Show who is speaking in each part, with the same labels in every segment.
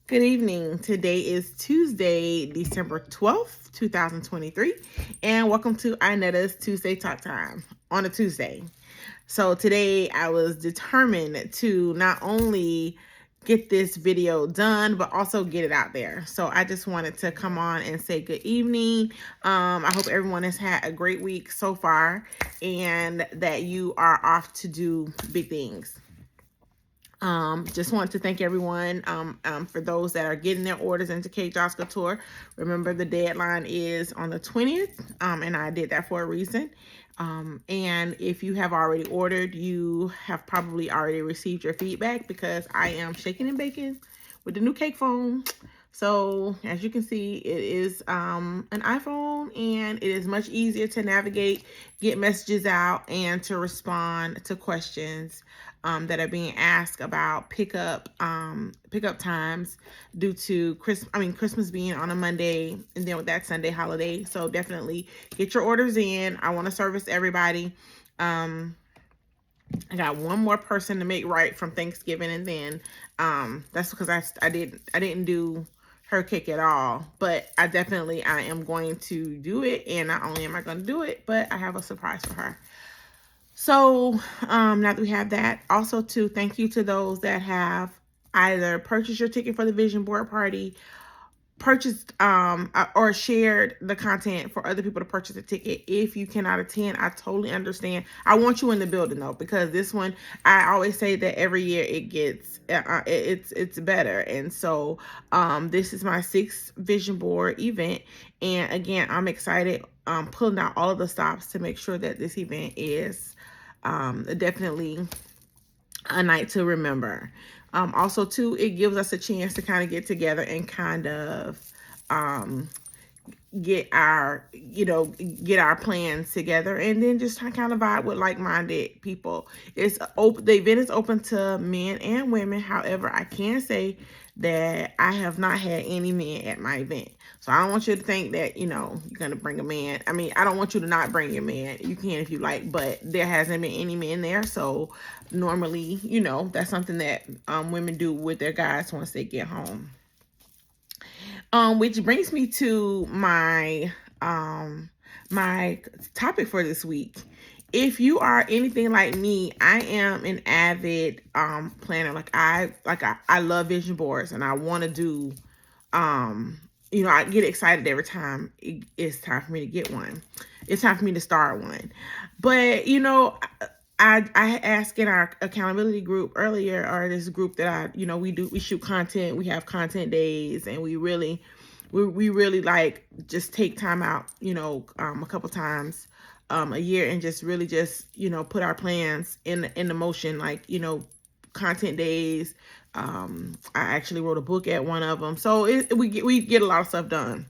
Speaker 1: Good evening. Today is Tuesday, December 12th, 2023, and welcome to Inetta's Tuesday Talk Time on a Tuesday. So today I was determined to not only get this video done, but also get it out there. So I just wanted to come on and say good evening. I hope everyone has had a great week so far and that you are off to do big things. Just want to thank everyone for those that are getting their orders into Kate Joss Couture. Remember, the deadline is on the 20th, and I did that for a reason. And if you have already ordered, you have probably already received your feedback because I am shaking and baking with the new cake phone. So as you can see, it is an iPhone, and it is much easier to navigate, get messages out, and to respond to questions that are being asked about pickup times due to Christmas being on a Monday, and then with that Sunday holiday. So definitely get your orders in. I want to service everybody. I got one more person to make right from Thanksgiving, and then that's because I didn't do her cake at all, but I am going to do it, and not only am I going to do it, but I have a surprise for her. So now that we have that, also to thank you to those that have either purchased your ticket for the vision board party, purchased or shared the content for other people to purchase a ticket. If you cannot attend, I totally understand. I want you in the building though, because this one, I always say that every year it gets it's better. And so this is my 6th vision board event, and again, I'm excited pulling out all of the stops to make sure that this event is definitely a night to remember. Also, too, it gives us a chance to kind of get together and kind of get our plans together, and then just kind of vibe with like-minded people. It's open. The event is open to men and women. However, I can say that I have not had any men at my event. So I don't want you to think that, you're going to bring a man. I mean, I don't want you to not bring your man. You can if you like, but there hasn't been any men there. So normally, that's something that women do with their guys once they get home. Which brings me to my my topic for this week. If you are anything like me, I am an avid planner. I love vision boards, and I want to do I get excited every time it's time for me to get one. It's time for me to start one. But I asked in our accountability group earlier, or this group that we shoot content, we have content days, and we really like just take time out, a couple times a year, and just really put our plans in the motion, like, content days. I actually wrote a book at one of them, so we get a lot of stuff done.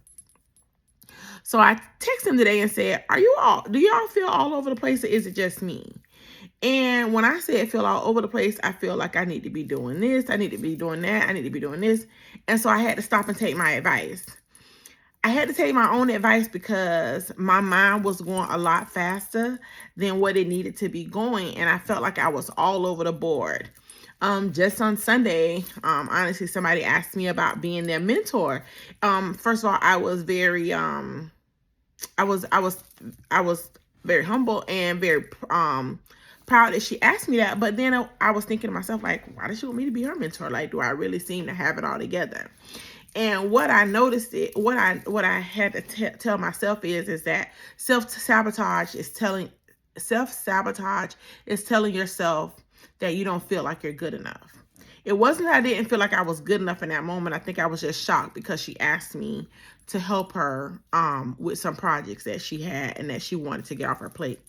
Speaker 1: So I texted him today and said, do y'all feel all over the place, or is it just me? And when I say I feel all over the place, I feel like I need to be doing this, I need to be doing that, I need to be doing this. And so I had to stop and take my advice. I had to take my own advice because my mind was going a lot faster than what it needed to be going. And I felt like I was all over the board. Just on Sunday, honestly, somebody asked me about being their mentor. First of all, I was very, I was very humble and very, proud that she asked me that. But then I was thinking to myself, like, why does she want me to be her mentor? Like, do I really seem to have it all together? And what I noticed, what I had to tell myself is that self-sabotage is telling yourself that you don't feel like you're good enough. It wasn't that I didn't feel like I was good enough in that moment. I think I was just shocked because she asked me to help her with some projects that she had and that she wanted to get off her plate.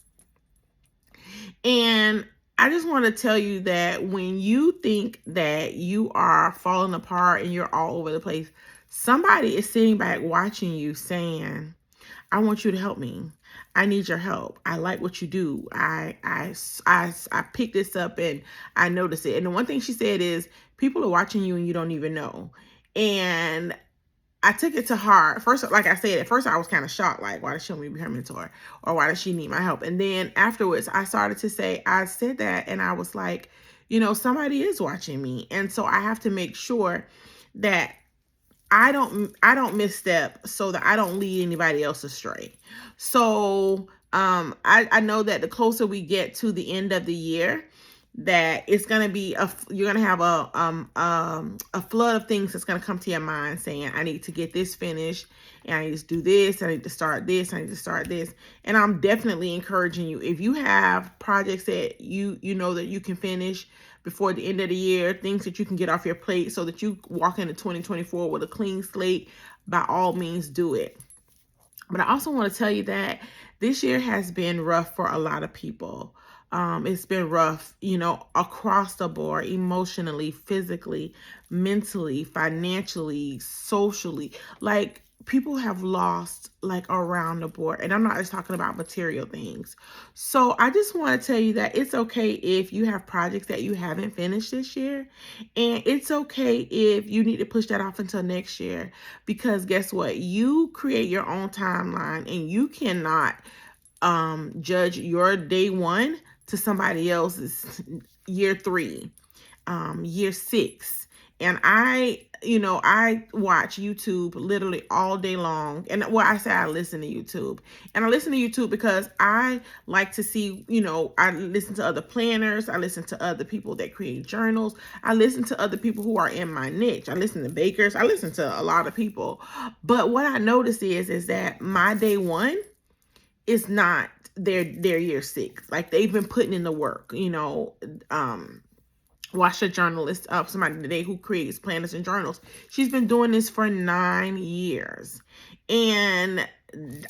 Speaker 1: And I just want to tell you that when you think that you are falling apart and you're all over the place, somebody is sitting back watching you saying, I want you to help me. I need your help. I like what you do. I picked this up and I noticed it. And the one thing she said is, people are watching you and you don't even know. And I took it to heart. First, like I said, at first I was kind of shocked, like, why does she want me to be her mentor? Or why does she need my help? And then afterwards, I started to say, I said that, and I was like, somebody is watching me. And so I have to make sure that I don't misstep so that I don't lead anybody else astray. So I know that the closer we get to the end of the year, that it's gonna be you're gonna have a flood of things that's gonna come to your mind saying, I need to get this finished, and I need to do this, I need to start this, I need to start this. And I'm definitely encouraging you, if you have projects that you know that you can finish before the end of the year, things that you can get off your plate so that you walk into 2024 with a clean slate, by all means do it. But I also want to tell you that this year has been rough for a lot of people. It's been rough, across the board, emotionally, physically, mentally, financially, socially. Like, people have lost, like, around the board. And I'm not just talking about material things. So I just want to tell you that it's okay if you have projects that you haven't finished this year. And it's okay if you need to push that off until next year. Because guess what? You create your own timeline, and you cannot judge your day one to somebody else's year 3, year 6. And I watch YouTube literally all day long. And I say I listen to YouTube. And I listen to YouTube because I like to see, I listen to other planners. I listen to other people that create journals. I listen to other people who are in my niche. I listen to bakers. I listen to a lot of people. But what I notice is that my day one is not their year 6. Like, they've been putting in the work, watch a journalist, somebody today who creates planners and journals. She's been doing this for 9 years. And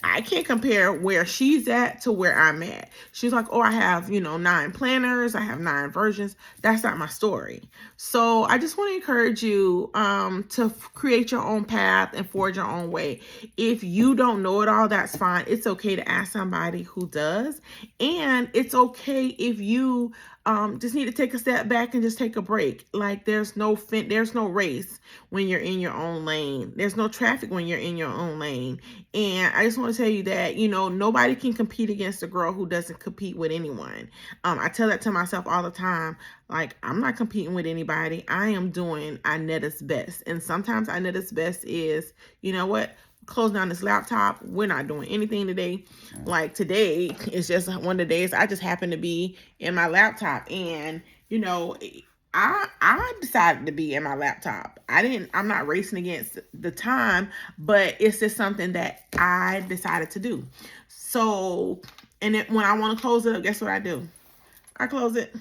Speaker 1: I can't compare where she's at to where I'm at. She's like, oh, I have, 9 planners. I have 9 versions. That's not my story. So I just want to encourage you to create your own path and forge your own way. If you don't know it all, that's fine. It's okay to ask somebody who does. And it's okay if you just need to take a step back and just take a break. Like, there's no race when you're in your own lane. There's no traffic when you're in your own lane. And I just want to tell you that, nobody can compete against a girl who doesn't compete with anyone. I tell that to myself all the time. Like, I'm not competing with anybody. I am doing Inetta's best. And sometimes Inetta's best is, you know what? Close down this laptop. We're not doing anything today. Like, today is just one of the days I just happen to be in my laptop. And, I decided to be in my laptop. I'm not racing against the time, but it's just something that I decided to do. So, and then when I want to close it up, guess what I do? I close it,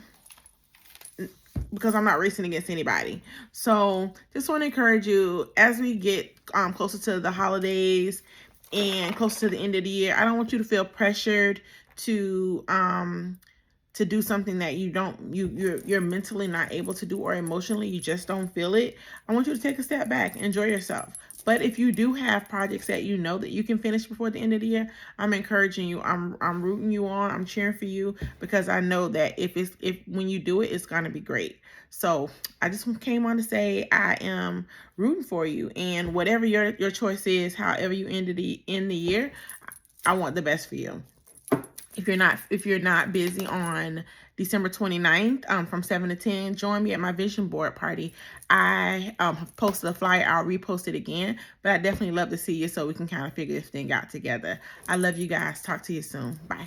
Speaker 1: because I'm not racing against anybody. So just want to encourage you, as we get closer to the holidays and closer to the end of the year, I don't want you to feel pressured to do something that you're mentally not able to do, or emotionally you just don't feel it. I want you to take a step back, enjoy yourself. But if you do have projects that you know that you can finish before the end of the year, I'm encouraging you. I'm rooting you on. I'm cheering for you, because I know that if when you do it, it's gonna be great. So I just came on to say I am rooting for you, and whatever your choice is, however you end the year, I want the best for you. If you're not busy on December 29th, from 7 to 10, join me at my vision board party. I have posted a flyer. I'll repost it again, but I definitely love to see you so we can kind of figure this thing out together. I love you guys. Talk to you soon. Bye.